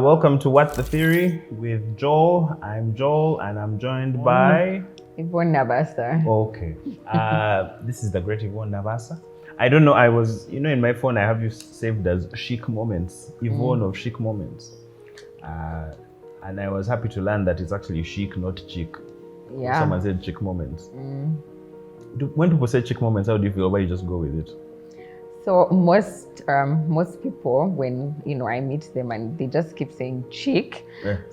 Welcome to What the Theory with Joel. I'm Joel and I'm joined by... Yvonne Nabasa. Okay. This is the great Yvonne Nabasa. I don't know, I was, in my phone I have you saved as Chic Moments, Yvonne of Chic Moments. And I was happy to learn that it's actually chic, not chic. Yeah. Someone said Chic Moments. When people say Chic Moments, how do you feel? Why you just go with it? So most people, when I meet them and they just keep saying chic,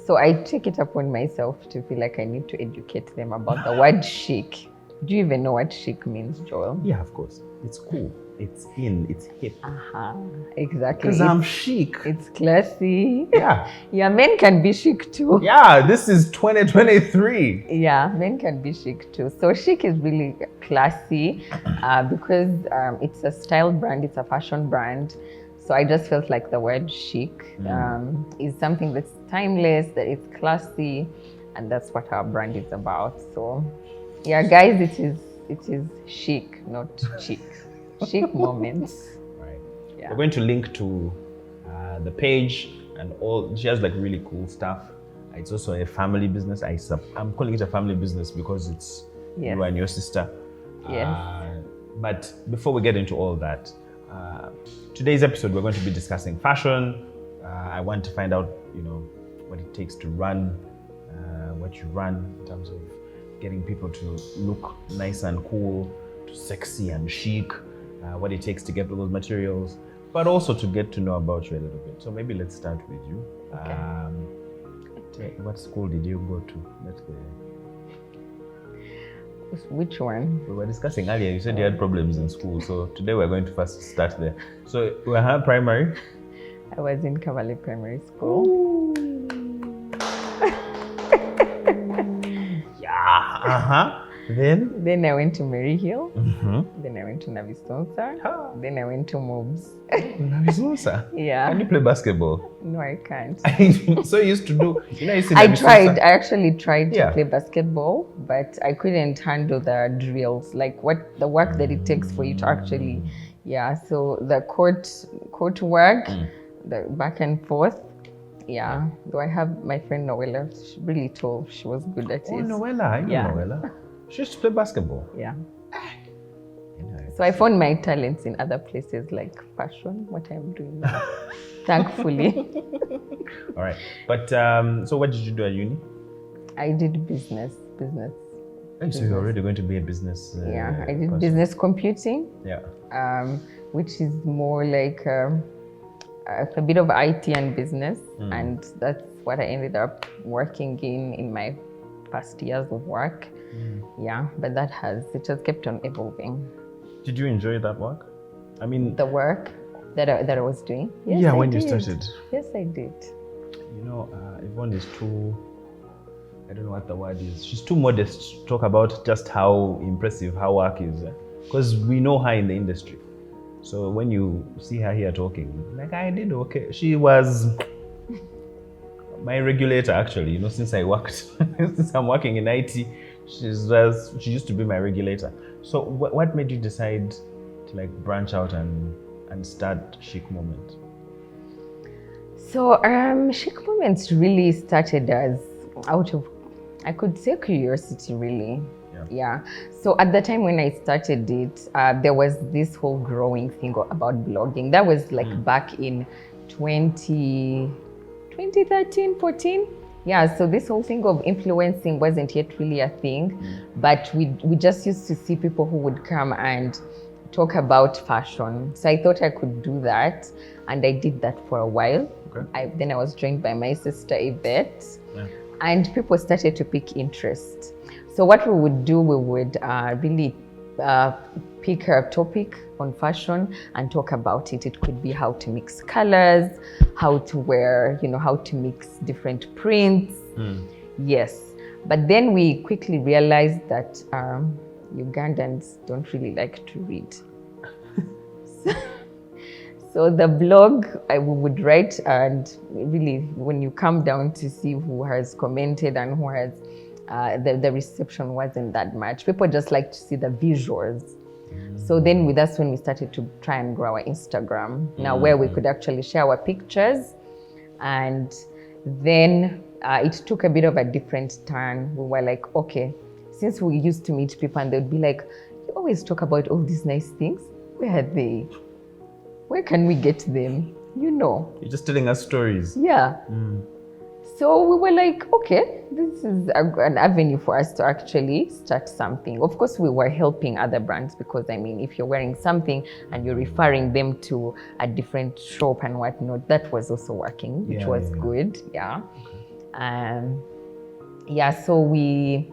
so I take it upon myself to feel like I need to educate them about the word chic. Do you even know what chic means, Joel? Yeah, of course. It's cool. It's in. It's hip. Exactly. Because I'm chic. It's classy. Yeah. Yeah, men can be chic too. Yeah, this is 2023. Yeah, men can be chic too. So chic is really classy because it's a style brand, it's a fashion brand. So I just felt like the word chic is something that's timeless, that it's classy, and that's what our brand is about. So yeah, guys, it is chic, not chic. Chic Moments. Right. Yeah. We're going to link to the page and all. She has like really cool stuff. It's also a family business. I'm calling it a family business because it's you and your sister. Yes. But before we get into all that, today's episode we're going to be discussing fashion. I want to find out, what it takes to run, what you run in terms of getting people to look nice and cool, to sexy and chic. What it takes to get those materials, but also to get to know about you a little bit. So maybe let's start with you. Okay. What school did you go to? Which one? We were discussing earlier, you said you had problems in school, so today we're going to first start there. So we had primary? I was in Cavalry Primary School. Yeah, Then I went to Mary Hill. Then I went to Navisonsa. Then I went to Mobs. Navisonsa? Yeah. Can you play basketball? No, I can't. So you used to do, I actually tried to play basketball, but I couldn't handle the drills, like the work that it takes for you to actually, so the court work, the back and forth. Yeah, though I have my friend Noella, she's really tall, she was good at it. Oh, Noella, I know Noella. She used to play basketball. Yeah. So I found my talents in other places like fashion, what I'm doing now, thankfully. All right. But so what did you do at uni? I did business. So you're already going to be a business I did person. Business computing. Yeah. Which is more like a bit of IT and business. And that's what I ended up working in my past years of work. Yeah, but it has kept on evolving. Did you enjoy that work? I mean, the work that I was doing? Yes, yeah, when you started. Yes, I did. Yvonne is too, I don't know what the word is. She's too modest to talk about just how impressive her work is. Because we know her in the industry. So when you see her here talking, like, I did okay. She was my regulator, actually, since I worked, since I'm working in IT, she used to be my regulator. So what made you decide to branch out and start Chic Moments? So Chic Moments really started as out of, I could say, curiosity, really. Yeah. So at the time when I started it, there was this whole growing thing about blogging. That was back in 2013, 14. Yeah, so this whole thing of influencing wasn't yet really a thing, but we just used to see people who would come and talk about fashion. So I thought I could do that, and I did that for a while. Okay. Then I was joined by my sister Yvette, and people started to pick interest. So what we would do, we would really pick a topic on fashion and talk about it. It could be how to mix colors, how to wear, how to mix different prints. Yes. But then we quickly realized that Ugandans don't really like to read. So the blog, we would write, and really when you come down to see who has commented and who has, the reception wasn't that much. People just like to see the visuals. So then that's when we started to try and grow our Instagram now, where we could actually share our pictures and Then it took a bit of a different turn. We were like, okay, since we used to meet people and they'd be like, you always talk about all these nice things. Where are they? Where can we get them? You're just telling us stories. Yeah. So we were like, okay, this is an avenue for us to actually start something. Of course, we were helping other brands because, if you're wearing something and you're referring them to a different shop and whatnot, that was also working, which was good. Yeah. So we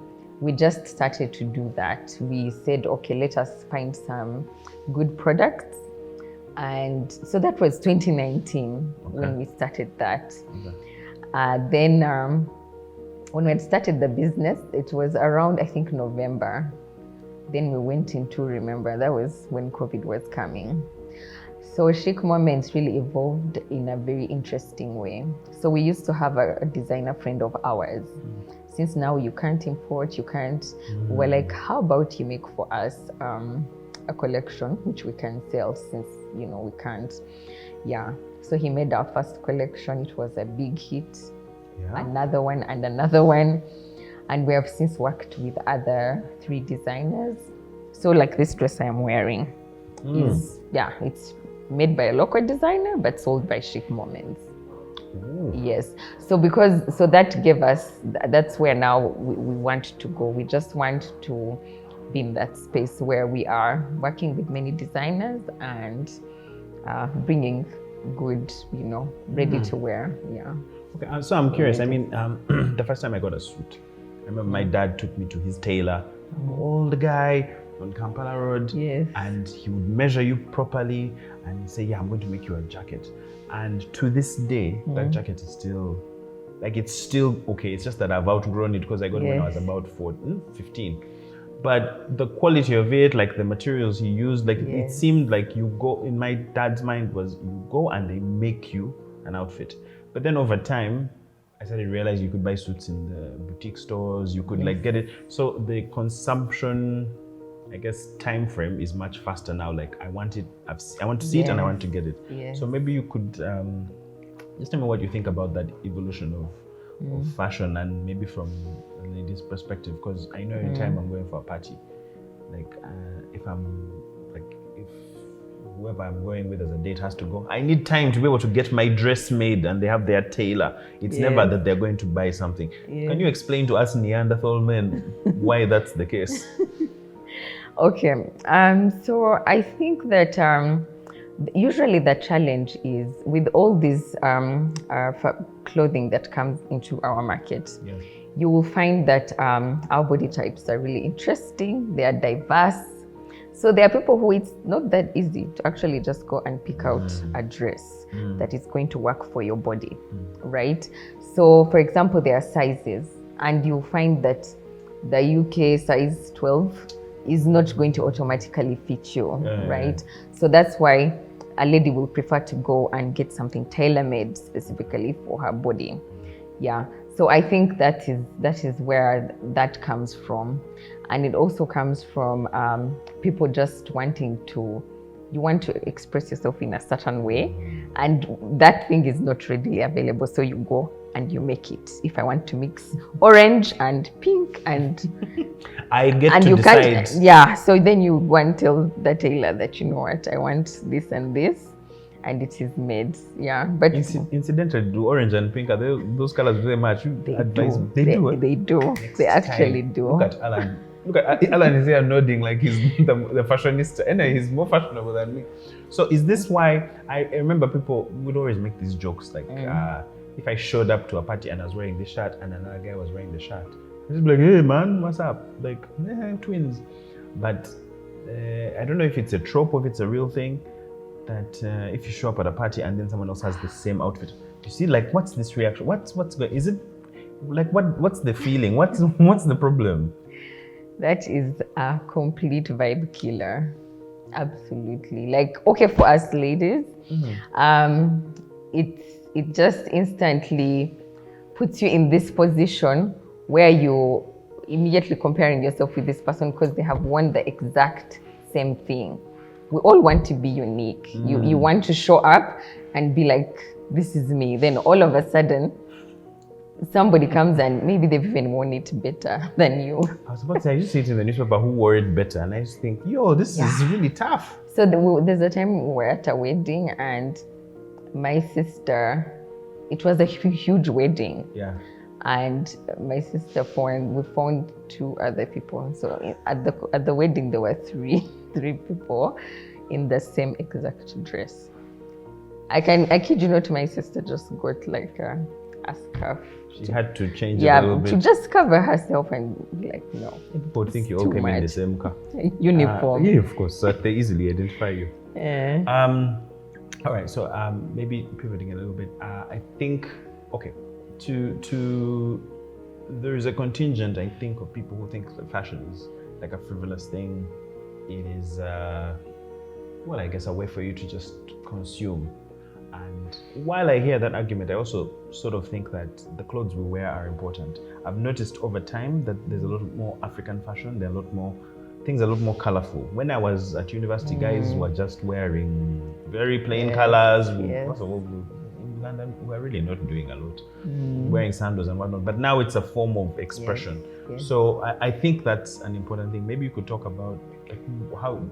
just started to do that. We said, okay, let us find some good products. And so that was 2019 when we started that. Then when we had started the business, it was around, I think, November. Then we went into, remember, that was when COVID was coming. So Chic Moments really evolved in a very interesting way. So we used to have a designer friend of ours. Since now you can't import, you can't, we're like, how about you make for us a collection which we can sell since, we can't. Yeah. So he made our first collection. It was a big hit. Another one and another one. And we have since worked with other 3 designers. So like this dress I am wearing is, it's made by a local designer, but sold by Chic Moments. Yes. So that gave us, that's where now we want to go. We just want to be in that space where we are working with many designers and bringing good, ready to wear. Yeah. Okay, so I'm curious. The first time I got a suit, I remember my dad took me to his tailor, old guy on Kampala Road, and he would measure you properly and say, I'm going to make you a jacket. And to this day, that jacket is still, it's still okay. It's just that I've outgrown it because I got it when I was about 15. But the quality of it, the materials he used, it seemed like you go, in my dad's mind was you go and they make you an outfit. But then over time, I started to realize you could buy suits in the boutique stores, you could get it. So the consumption, time frame is much faster now. I want it, I want to see it and I want to get it. So maybe you could just tell me what you think about that evolution of fashion and maybe from a lady's perspective, because I know every time I'm going for a party, if whoever I'm going with as a date has to go, I need time to be able to get my dress made and they have their tailor. It's never that they're going to buy something. Can you explain to us Neanderthal men why that's the case? Okay, so I think that usually the challenge is with all this clothing that comes into our market, you will find that our body types are really interesting, they are diverse. So there are people who it's not that easy to actually just go and pick out a dress that is going to work for your body, right? So for example, there are sizes, and you'll find that the UK size 12 is not going to automatically fit you, right? So that's why a lady will prefer to go and get something tailor-made specifically for her body. Yeah. So I think that is where that comes from. And it also comes from people just wanting to, you want to express yourself in a certain way, and that thing is not readily available. So you go and you make it. If I want to mix orange and pink and I get and to you decide. Can't, so then you go and tell the tailor that, you know what, I want this and this, and it is made. But incidentally, do orange and pink, are those colors very much? They do. Next they actually time, do. Look at Alan. Look at Alan is here nodding like he's the fashionista. And he's more fashionable than me. So is this why I remember people would always make these jokes if I showed up to a party and I was wearing this shirt and another guy was wearing the shirt, I'd just be like, hey man, what's up? Twins. But I don't know if it's a trope or if it's a real thing, that if you show up at a party and then someone else has the same outfit, you see, what's this reaction? What's going? Is it what's the feeling? What's the problem? That is a complete vibe killer. Absolutely. Okay, for us ladies, it just instantly puts you in this position where you immediately comparing yourself with this person because they have worn the exact same thing. We all want to be unique. You want to show up and be like, this is me. Then all of a sudden, somebody comes and maybe they've even worn it better than you. I was about to say, I used to see it in the newspaper who wore it better, and I just think, yo, this is really tough. So there's a time we were at a wedding, and my sister, it was a huge wedding. Yeah. And my sister we found 2 other people. So at the wedding, there were three people in the same exact dress. I kid you not, my sister just got like a scarf. She had to change a little bit. To just cover herself and like, no. People think you all came in the same car. Uniform. Yeah, of course, so they easily identify you. Yeah. All right, so maybe pivoting a little bit. I think, okay, there is a contingent, I think, of people who think that fashion is like a frivolous thing. It is, well, I guess a way for you to just consume. And while I hear that argument, I also sort of think that the clothes we wear are important. I've noticed over time that there's a lot more African fashion. There are things a lot more colorful. When I was at university, guys were just wearing very plain colors. First of all, in London, we're really not doing a lot, wearing sandals and whatnot. But now it's a form of expression. Yes. So I think that's an important thing. Maybe you could talk about like, how you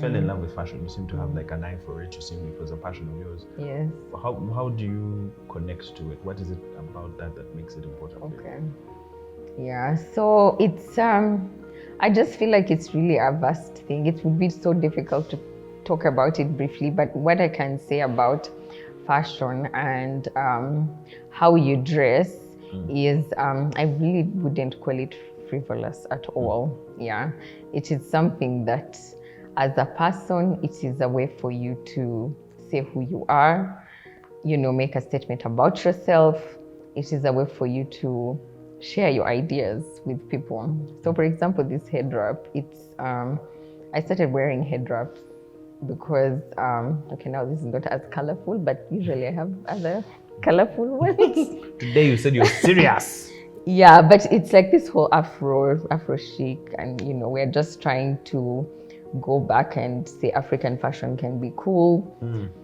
fell in love with fashion. You seem to have like an eye for it. You seem it was a passion of yours. Yes. How do you connect to it? What is it about that makes it important? Okay. Yeah. So it's I just feel like it's really a vast thing. It would be so difficult to talk about it briefly. But what I can say about fashion and how you dress is I really wouldn't call it frivolous at all. Yeah. It is something that, as a person, it is a way for you to say who you are, make a statement about yourself. It is a way for you to share your ideas with people. So for example, this head wrap, I started wearing head wraps because, okay, now this is not as colorful, but usually I have other colorful ones. Today you said you're serious. Yeah, but it's like this whole Afro chic, and we're just trying to go back and say African fashion can be cool.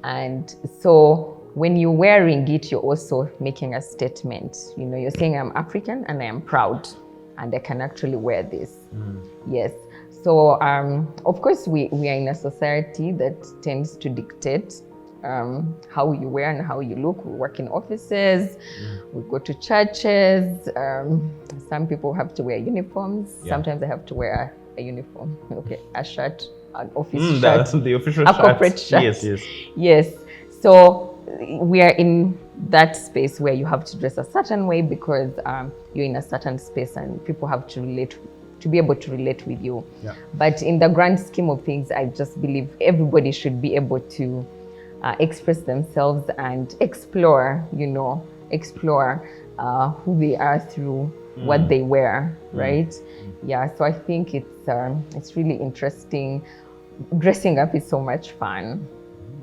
And so when you're wearing it, you're also making a statement. You're saying I'm African and I am proud and I can actually wear this. Yes. So of course we are in a society that tends to dictate how you wear and how you look. We work in offices, we go to churches. Some people have to wear uniforms. Sometimes they have to wear a uniform, a shirt, an office shirt, that's the official a corporate shirt. Yes. So we are in that space where you have to dress a certain way because you're in a certain space and people have to be able to relate with you. But in the grand scheme of things, I just believe everybody should be able to express themselves and explore who they are through what they wear, right? Yeah, so I think it's really interesting. Dressing up is so much fun.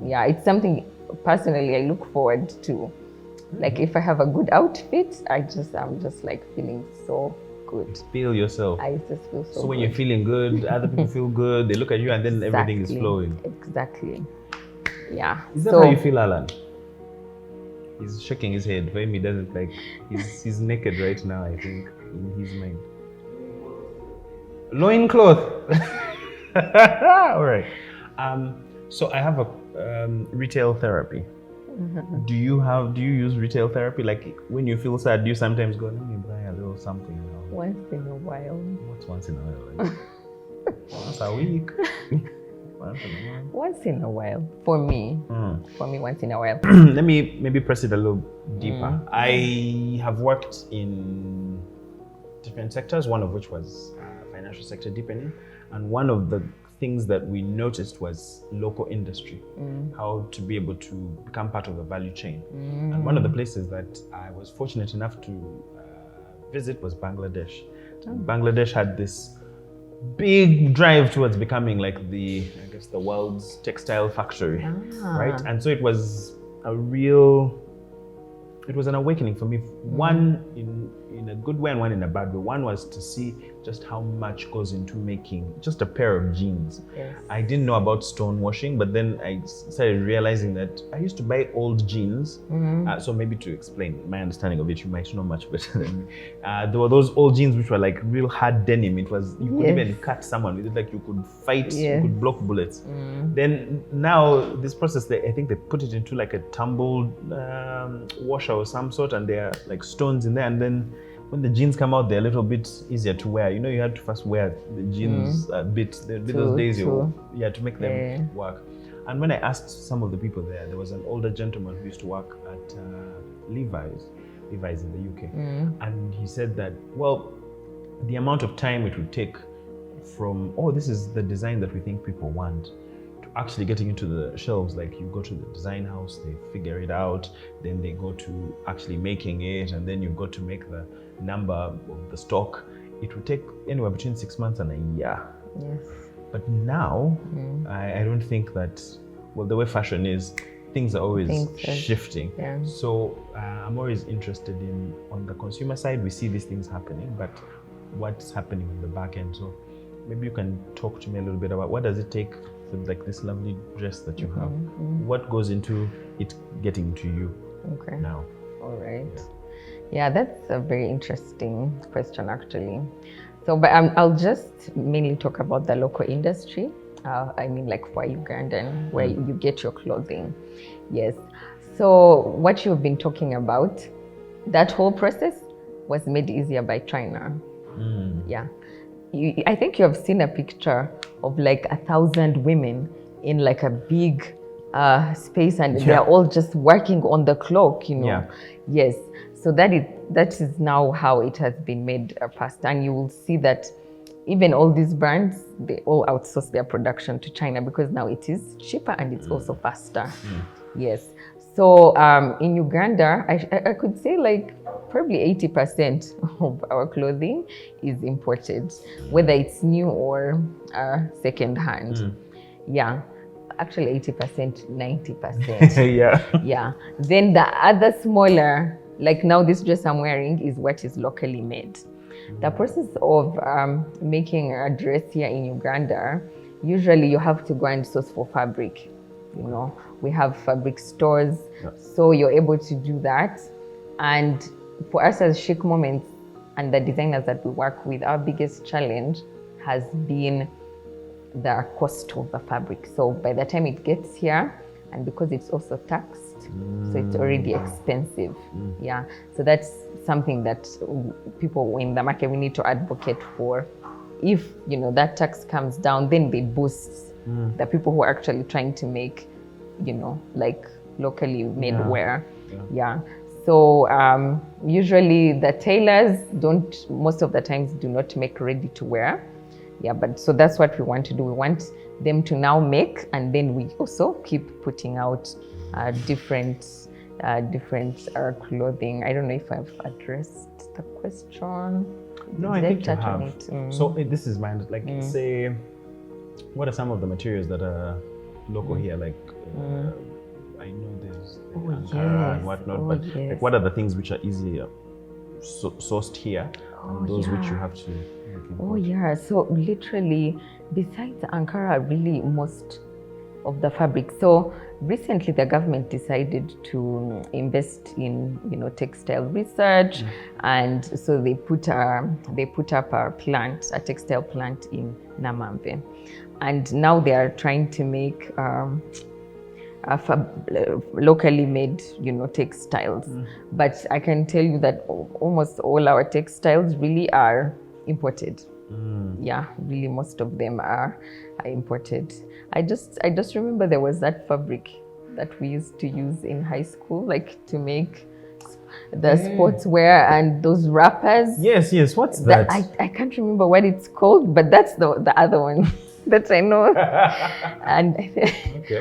Yeah, it's something personally I look forward to. Like if I have a good outfit, I'm just like feeling so good. Feel yourself. I just feel so So when good. you're feeling good, other people feel good, they look at you and then everything is flowing. Exactly. Yeah. Is that how you feel, Alan? He's shaking his head. For him, he doesn't like. He's naked right now, I think, in his mind. Loincloth. All right. So I have a retail therapy. Do you use retail therapy? Like when you feel sad, do you sometimes go, let me buy a little something? Once in a while. What's once in a while? Like, once a week. Once in a while. For me, once in a while. Let me maybe press it a little deeper. I have worked in different sectors, one of which was financial sector deepening. And one of the things that we noticed was local industry, how to be able to become part of the value chain. And one of the places that I was fortunate enough to visit was Bangladesh. Bangladesh had this big drive towards becoming like the world's textile factory, right? And so it was an awakening for me. One in a good way and one in a bad way. One was to see just how much goes into making just a pair of jeans. Yes. I didn't know about stone washing, but then I started realizing that I used to buy old jeans. So maybe to explain my understanding of it, you might know much better than me. There were those old jeans which were like real hard denim. It was, you could even cut someone with it, like you could fight, you could block bullets. Then now this process, I think they put it into like a tumbled washer or some sort, and there are like stones in there, and then when the jeans come out, they're a little bit easier to wear. You know, you had to first wear the jeans a bit. There'd be those days to make them work. And when I asked some of the people there was an older gentleman who used to work at Levi's in the UK. And he said that, well, the amount of time it would take from, this is the design that we think people want, to actually getting into the shelves. Like, you go to the design house, they figure it out, then they go to actually making it, and then you've got to make the number of the stock. It would take anywhere between 6 months and a year. Yes. But now, I don't think that, well, the way fashion is, things are always shifting. Yeah. So I'm always interested in, on the consumer side, we see these things happening, but what's happening on the back end? So maybe you can talk to me a little bit about what does it take for like this lovely dress that you have? What goes into it getting to you now? All right. Yeah, that's a very interesting question, actually. So, but I'll just mainly talk about the local industry. I mean, like for Ugandan, where you get your clothing. Yes. So what you've been talking about, that whole process was made easier by China. Yeah. I think you have seen a picture of like 1,000 women in like a big space, and they're all just working on the clock, you know. Yeah. Yes. So that is now how it has been made past. And you will see that even all these brands, they all outsource their production to China because now it is cheaper and it's also faster. Yes. So in Uganda, I could say like probably 80% of our clothing is imported, whether it's new or second hand. Yeah. Actually 80%, 90%. Yeah. Then the other smaller, like now this dress I'm wearing is what is locally made. The process of making a dress here in Uganda, usually you have to go and source for fabric. You know, we have fabric stores, so you're able to do that. And for us as Chic Moments and the designers that we work with, our biggest challenge has been the cost of the fabric. So by the time it gets here, and because it's also taxed, so it's already expensive. Yeah, so that's something that people in the market, we need to advocate for. If, you know, that tax comes down, then they boost the people who are actually trying to make, you know, like locally made wear. Yeah. So usually the tailors most of the times do not make ready to wear. Yeah, but so that's what we want to do. We want them to now make, and then we also keep putting out different clothing. I don't know if I've addressed the question. No, I think you have. So this is mine. Like, say, what are some of the materials that are local here? Like, I know there's Ankara and whatnot, but like, what are the things which are easier sourced here, and those which you have to import? So literally, besides Ankara, really most of the fabric. So recently, the government decided to invest in, you know, textile research, and so they put up a textile plant in Namambe, and now they are trying to make locally made, you know, textiles. But I can tell you that almost all our textiles really are imported. Yeah, really most of them are imported. I just remember there was that fabric that we used to use in high school, like to make the sportswear and those wrappers. Yes. What's that? I can't remember what it's called, but that's the other one that I know. And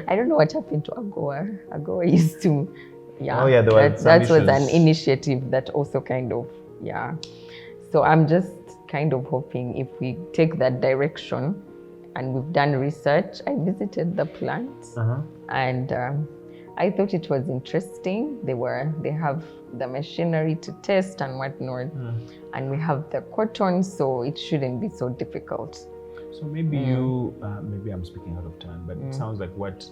I don't know what happened to Agoa. Agoa used to, that was an initiative that also kind of, So I'm just kind of hoping if we take that direction, and we've done research. I visited the plant, and I thought it was interesting. They have the machinery to test and whatnot, and we have the cotton, so it shouldn't be so difficult. So maybe maybe I'm speaking out of turn, but it sounds like what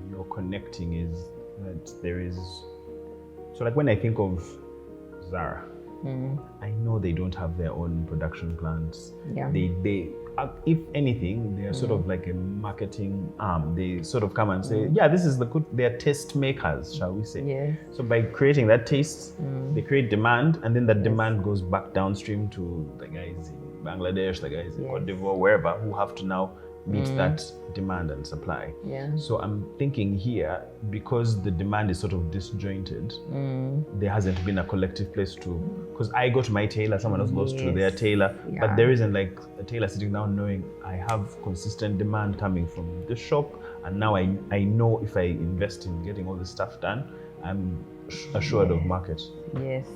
you're connecting is that there is. So like when I think of Zara, I know they don't have their own production plants. Yeah. They if anything, they are sort of like a marketing arm. They sort of come and say, yeah, this is the good, they're taste makers, shall we say. Yes. So by creating that taste, they create demand, and then that demand goes back downstream to the guys in Bangladesh, the guys in Cote d'Ivoire, wherever, who have to now meet that demand and supply. Yeah. So I'm thinking here, because the demand is sort of disjointed, there hasn't been a collective place to, because I go to my tailor, someone else goes to their tailor, but there isn't like a tailor sitting down knowing I have consistent demand coming from this shop, and now I know if I invest in getting all this stuff done, I'm assured of market. Yes.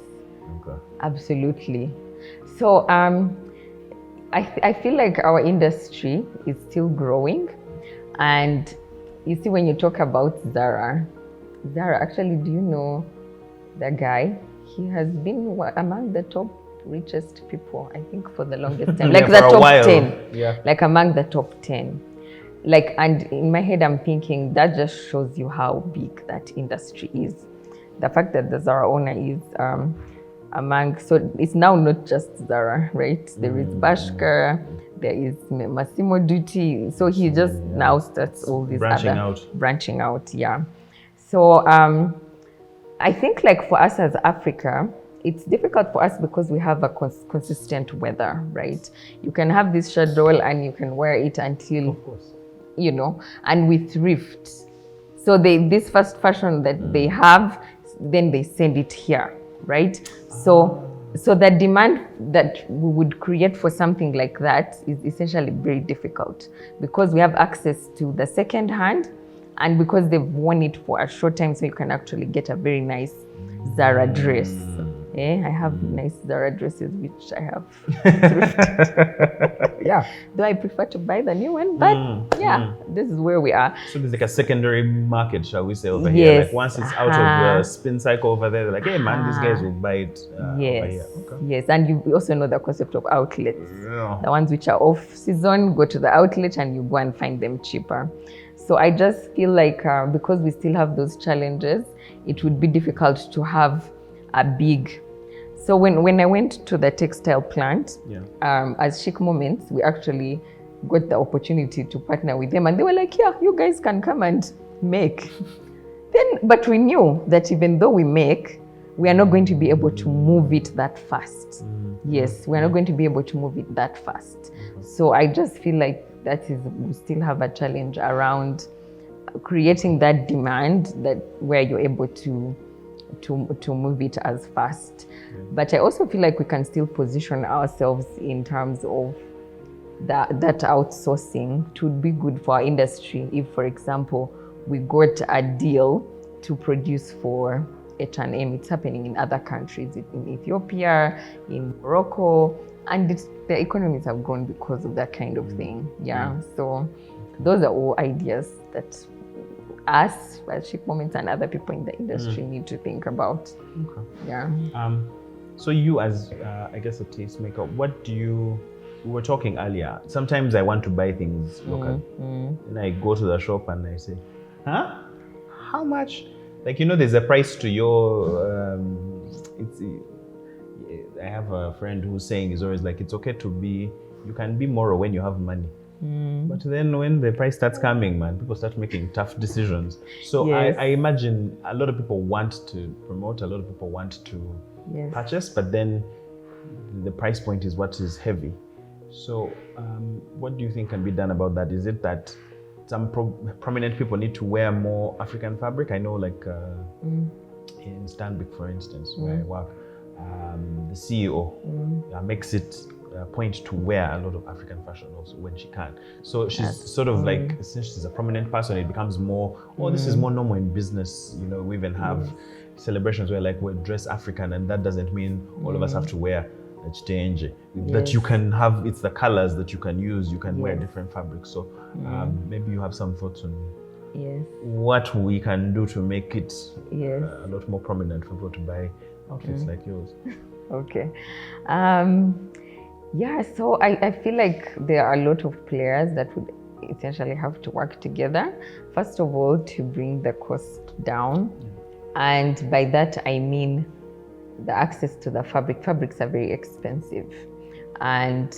Okay. Absolutely. So I feel like our industry is still growing, and you see when you talk about Zara, actually, do you know the guy? He has been among the top richest people, I think, for the longest time. Like the top 10. Yeah. Like among the top 10. Like, and in my head, I'm thinking that just shows you how big that industry is. The fact that the Zara owner is so it's now not just Zara, right? There is Bershka, there is Massimo Dutti. So he just now starts all these branching out. Yeah. So I think like for us as Africa, it's difficult for us because we have a consistent weather, right? You can have this shawl and you can wear it until, you know, and we thrift. So this fast fashion that they have, then they send it here, right? So the demand that we would create for something like that is essentially very difficult because we have access to the second hand, and because they've worn it for a short time, so you can actually get a very nice Zara dress. I have nice Zara dresses, which I have thrifted. Yeah. Though I prefer to buy the new one, but this is where we are. So there's like a secondary market, shall we say, over here. Like once it's out of the spin cycle over there, they're like, hey man, these guys will buy it over here. Okay. Yes, and you also know the concept of outlets. The ones which are off season, go to the outlet and you go and find them cheaper. So I just feel like because we still have those challenges, it would be difficult to have a big. So when I went to the textile plant, as Chic Moments, we actually got the opportunity to partner with them, and they were like, yeah, you guys can come and make. But we knew that even though we make, we are not going to be able to move it that fast. Yes, we're not going to be able to move it that fast. So I just feel like we still have a challenge around creating that demand that where you're able to move it as fast. But I also feel like we can still position ourselves in terms of that outsourcing to be good for our industry. If, for example, we got a deal to produce for H&M, it's happening in other countries, in Ethiopia, in Morocco, and the economies have grown because of that kind of thing. So those are all ideas that us as Chic Moments and other people in the industry need to think about. So you as I guess a tastemaker, we were talking earlier, sometimes I want to buy things local, and I go to the shop and I say, how much? Like, you know, there's a price to your I have a friend who's saying, is always like, it's okay you can be moral when you have money. But then when the price starts coming, man, people start making tough decisions. So I imagine a lot of people want to promote, a lot of people want to purchase, but then the price point is what is heavy. So what do you think can be done about that? Is it that some prominent people need to wear more African fabric? I know like in Stanbic, for instance, where I work, the CEO makes it point to wear a lot of African fashion also when she can. So she's sort of like, since she's a prominent person, it becomes more, this is more normal in business. You know, we even have celebrations where like we dress African, and that doesn't mean all of us have to wear a change. That you can have, it's the colors that you can use, you can wear different fabrics. So maybe you have some thoughts on Yes. what we can do to make it Yes. a lot more prominent for people to buy outfits like yours. Okay. Yeah, so I feel like there are a lot of players that would essentially have to work together. First of all, to bring the cost down. And by that, I mean the access to the fabric. Fabrics are very expensive. And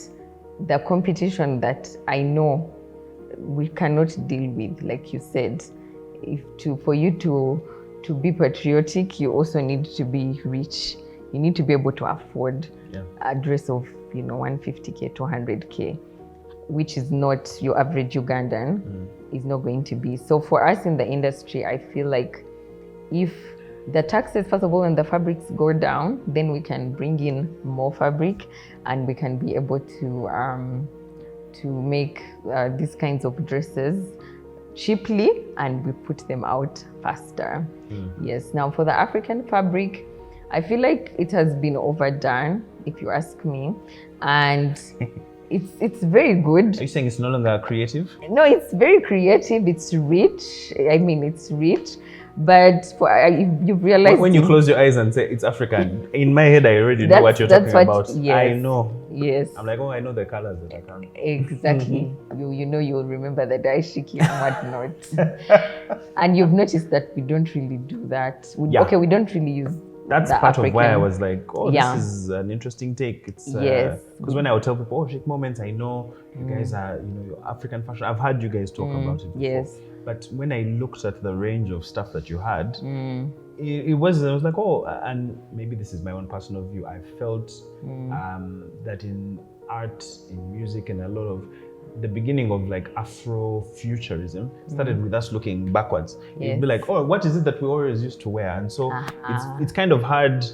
the competition that I know we cannot deal with, like you said, for you to be patriotic, you also need to be rich. You need to be able to afford a dress of 150K, 200K, which is not your average Ugandan, is not going to be. So for us in the industry, I feel like if the taxes, first of all, and the fabrics go down, then we can bring in more fabric and we can be able to make these kinds of dresses cheaply, and we put them out faster. Yes. Now for the African fabric, I feel like it has been overdone, if you ask me, and it's very good. Are you saying it's no longer creative? No, it's very creative. It's rich. I mean, it's rich, but you've realized When you close your eyes and say it's African, in my head I already know what you're talking about. Yes, I know. Yes. I'm like, oh, I know the colors that I can. Exactly. You'll remember the daishiki and whatnot. And you've noticed that we don't really do that. Okay, we don't really use. That's part of why I was like, oh, Yeah. this is an interesting take. It's Yes. because when I would tell people, oh, Chic Moments, I know you guys are, your African fashion. I've heard you guys talk about it before. Yes. But when I looked at the range of stuff that you had, I was like, oh, and maybe this is my own personal view. I felt that in art, in music, and a lot of the beginning of like Afrofuturism started with us looking backwards. Yes. You'd be like, oh, what is it that we always used to wear? And so it's kind of hard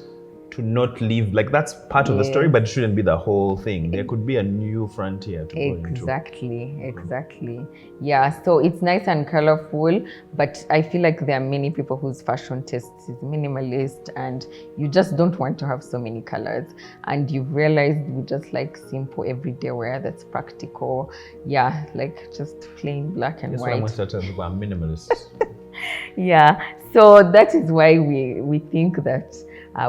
to not leave, like that's part of the story, but it shouldn't be the whole thing. There could be a new frontier to go into. Exactly. Yeah, so it's nice and colorful, but I feel like there are many people whose fashion taste is minimalist and you just don't want to have so many colors. And you've realized we just like simple everyday wear that's practical. Yeah, like just plain black and white. That's why most of people are minimalists. Yeah, so that is why we think that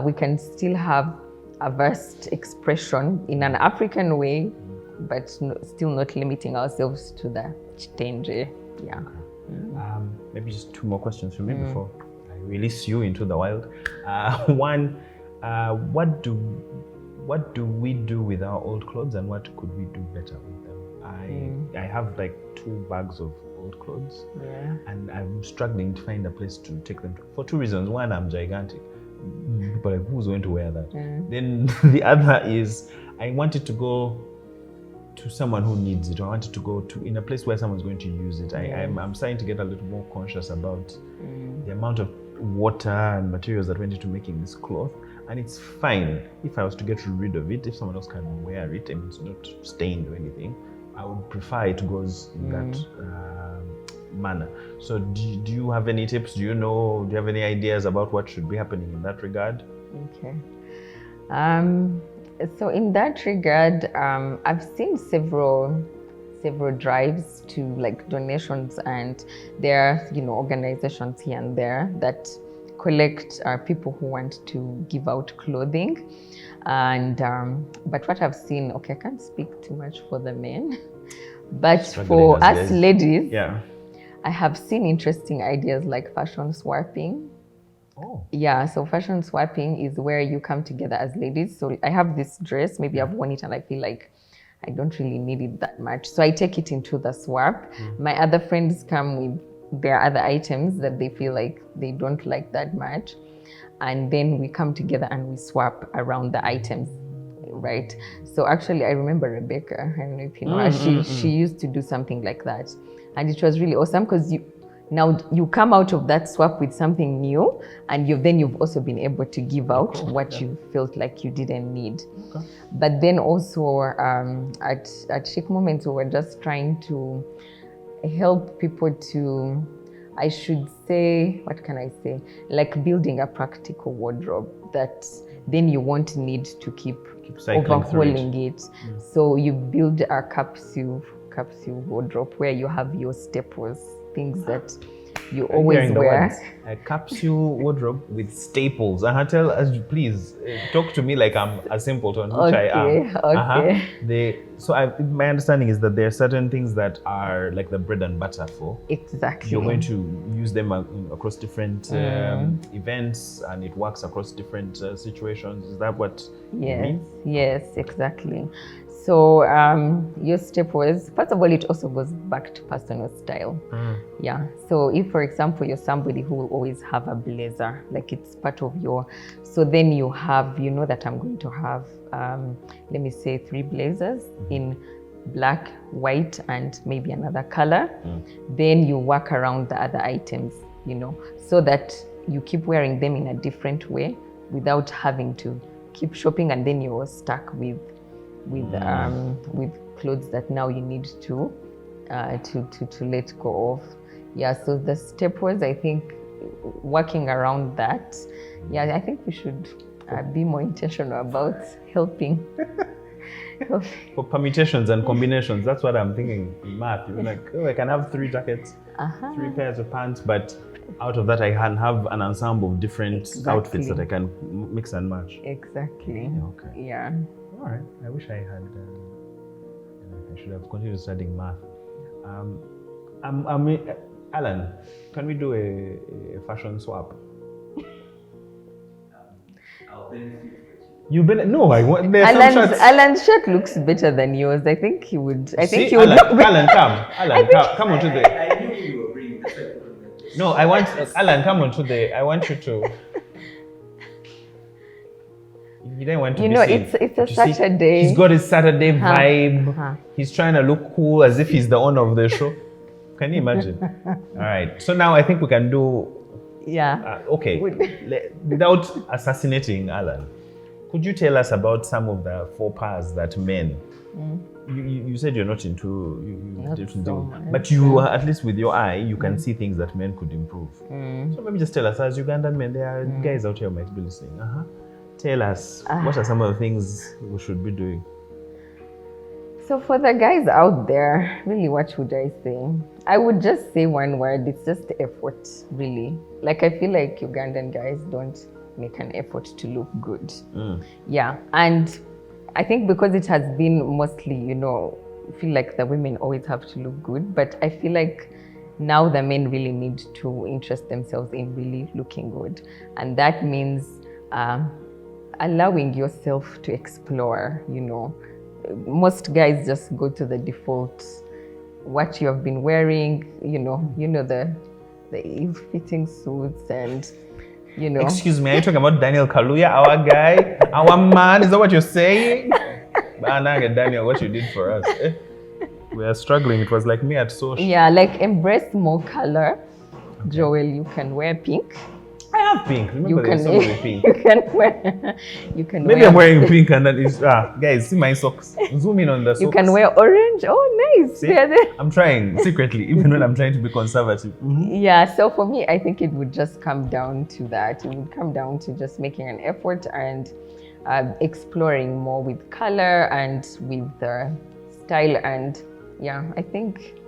we can still have a vast expression in an African way, but still not limiting ourselves to the chitenje. Yeah. Maybe just two more questions from me before I release you into the wild. One, what do we do with our old clothes, and what could we do better with them? I have like 2 bags of old clothes, and I'm struggling to find a place to take them to, for 2 reasons. One, I'm gigantic. People are like, who's going to wear that? Then the other is I wanted to go to someone who needs it. I wanted to go to in a place where someone's going to use it. I'm starting to get a little more conscious about the amount of water and materials that went into making this cloth. And it's fine if I was to get rid of it, if someone else can wear it and it's not stained or anything. I would prefer it goes in that manner. So do you have any tips? Do you have any ideas about what should be happening in that regard? Okay. So in that regard, I've seen several drives to like donations, and there are organizations here and there that collect people who want to give out clothing. And but what I've seen, okay, I can't speak too much for the men, but for us ladies, I have seen interesting ideas like fashion swapping. Oh. Yeah, so fashion swapping is where you come together as ladies. So I have this dress, maybe I've worn it and I feel like I don't really need it that much. So I take it into the swap. My other friends come with their other items that they feel like they don't like that much. And then we come together and we swap around the items, right? So actually, I remember Rebecca, I don't know if you know her, she used to do something like that. And it was really awesome because now you come out of that swap with something new, and you've also been able to give out what you felt like you didn't need. Okay. But then also at Chic Moments, we were just trying to help people to, I should say, what can I say? Like building a practical wardrobe that then you won't need to keep overhauling it. So you build a capsule wardrobe where you have your staples, things that you I'm always hearing the wear. words. A capsule wardrobe with staples. Tell us, please, talk to me like I'm a simpleton, which I am. Okay. My understanding is that there are certain things that are like the bread and butter for. Exactly. You're going to use them across different events, and it works across different situations. Is that what you mean? Yes, exactly. So your staples, first of all, it also goes back to personal style. Yeah. So if, for example, you're somebody who will always have a blazer, like it's part of your, so then you know that I'm going to have, let me say 3 blazers in black, white, and maybe another color. Then you work around the other items, so that you keep wearing them in a different way without having to keep shopping, and then you're stuck with clothes that now you need to let go of. Yeah, so the staples, I think, working around that. Yeah, I think we should be more intentional about helping. For permutations and combinations, that's what I'm thinking in math. You're like, I can have 3 jackets, 3 pairs of pants, but out of that I can have an ensemble of different outfits that I can mix and match. Exactly. Okay. Yeah. All right. I wish I had. I should have continued studying math. Alan, can we do a fashion swap? I'll benefit. I want. Alan's shirt looks better than yours. I think he would. Alan, come onto the. I knew you were bringing. That's why I put on that. No, I want Alan. Come onto the. I want you to. You don't want to be seen. It's a Saturday. He's got his Saturday vibe. He's trying to look cool as if he's the owner of the show. Can you imagine? All right. So now I think we can do. Yeah. Okay. Without assassinating Alan, could you tell us about some of the faux pas that men? You said you're not into but you at least with your eye you can see things that men could improve. So maybe just tell us, as Ugandan men, there are guys out here who might be listening. Tell us, what are some of the things we should be doing? So for the guys out there, really, what would I say? I would just say one word. It's just effort, really. Like, I feel like Ugandan guys don't make an effort to look good. Yeah, and I think because it has been mostly, I feel like the women always have to look good, but I feel like now the men really need to interest themselves in really looking good. And that means allowing yourself to explore, Most guys just go to the default, what you have been wearing, the ill-fitting suits and, Excuse me, are you talking about Daniel Kaluuya, our guy, our man? Is that what you're saying? Daniel, what you did for us. We are struggling. It was like me at social. Yeah, like embrace more color. Okay. Joel, you can wear pink. I have pink. Remember, there's something with pink. You can Maybe wear. I'm wearing pink and that is guys, see my socks. Zoom in on the socks. You can wear orange. Oh, nice. See? I'm trying secretly, even when I'm trying to be conservative. Yeah, so for me, I think it would just come down to that. It would come down to just making an effort and exploring more with color and with the style. And yeah, I think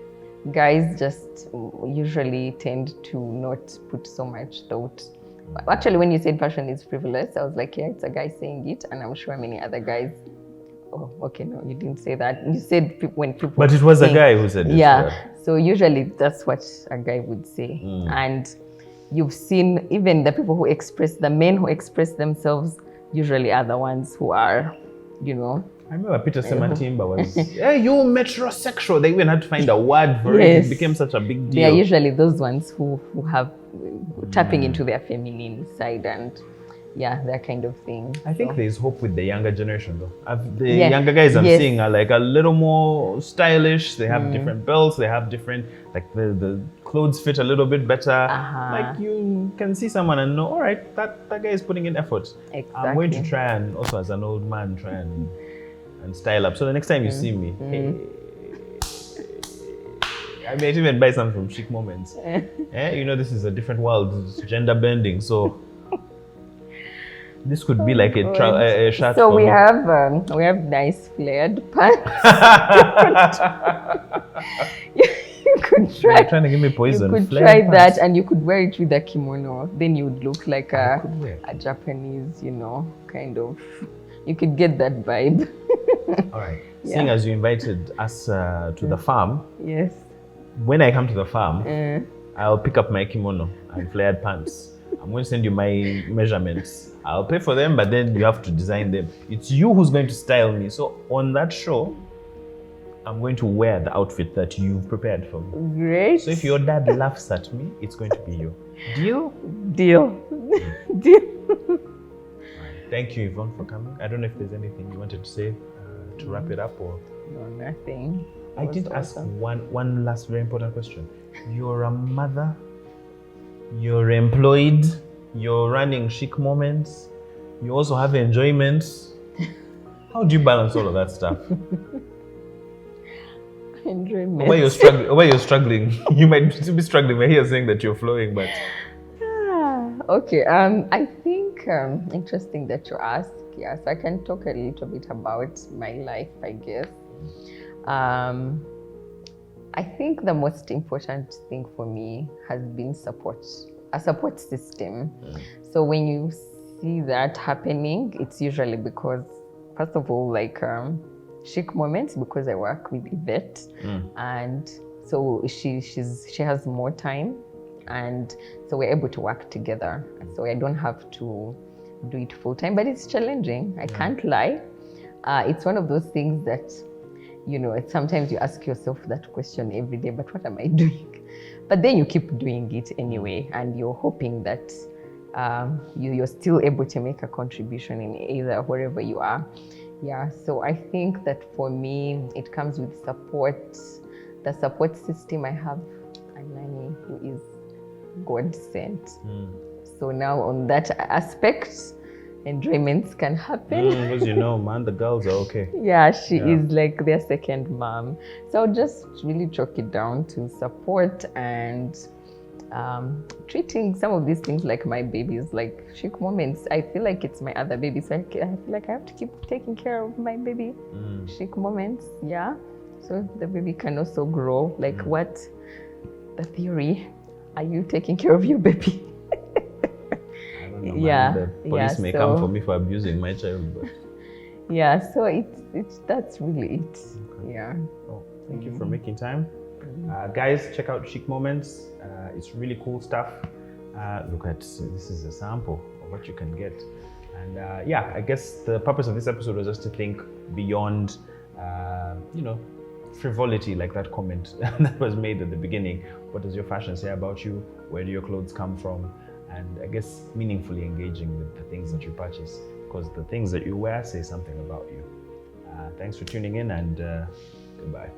guys just usually tend to not put so much thought. Actually, when you said fashion is frivolous, I was like, yeah, it's a guy saying it, and I'm sure many other guys. Oh, okay, no, you didn't say that. You said when people. But it was a guy who said it. Yeah, so usually that's what a guy would say. And you've seen even the people the men who express themselves usually are the ones who are, I remember Peter Sematimba was, hey, you metrosexual. They even had to find a word for it. It became such a big deal. They are usually those ones who have tapping into their feminine side and that kind of thing. I think there's hope with the younger generation though. The younger guys I'm seeing are like a little more stylish. They have different belts. They have different, like the clothes fit a little bit better. Like you can see someone and know, all right, that guy is putting in effort. Exactly. I'm going to try and also as an old man try and style up. So the next time you see me, I might even buy some from Chic Moments. This is a different world. It's gender bending. So this could be like a shirt. So we have nice flared pants. could You're try. trying to give me poison. You could Flared try pants. that, and you could wear it with a kimono. Then you would look like I could wear. a Japanese, kind of. You could get that vibe. All right. Yeah. Seeing as you invited us to the farm, Yes. when I come to the farm, Uh, I'll pick up my kimono and flared pants. I'm going to send you my measurements. I'll pay for them, but then you have to design them. It's you who's going to style me. So on that show, I'm going to wear the outfit that you've prepared for me. Great. So if your dad laughs at me, it's going to be you. Deal? Deal. Deal. Thank you, Yvonne, for coming. I don't know if there's anything you wanted to say to wrap it up, or No, nothing. I It was did ask awesome. one last very important question. You're a mother, you're employed, you're running Chic Moments, you also have enjoyment. How do you balance all of that stuff? Enjoyment. Why you're struggling? You might still be struggling. We're here saying that you're flowing, but Okay. I think interesting that you ask. Yeah, so I can talk a little bit about my life, I guess. I think the most important thing for me has been support, a support system. So when you see that happening, it's usually because, first of all, like Chic Moments, because I work with Yvette, and so she has more time, and so we're able to work together. So I don't have to do it full time, but it's challenging. I can't lie. It's one of those things that, sometimes you ask yourself that question every day, but what am I doing? But then you keep doing it anyway, and you're hoping that you're still able to make a contribution in either wherever you are. Yeah, so I think that for me, it comes with support. The support system I have, a nanny who is God sent. So now on that aspect, enjoyments can happen. because man, the girls are okay. Yeah, she is like their second mom. So I'll just really chalk it down to support and treating some of these things like my babies, like Chic Moments. I feel like it's my other baby, so I feel like I have to keep taking care of my baby. Chic Moments, yeah. So the baby can also grow. Like what the theory? Are you taking care of your baby? I don't know, man. Yeah, The police yeah, may so- come for me for abusing my child, but Yeah, so it's that's really it. Yeah. oh, thank you for making time. Guys, check out Chic Moments. It's really cool stuff. Look at this is a sample of what you can get. And I guess the purpose of this episode was just to think beyond, frivolity, like that comment that was made at the beginning. What does your fashion say about you? Where do your clothes come from? And I guess meaningfully engaging with the things that you purchase, because the things that you wear say something about you. Thanks for tuning in, and goodbye.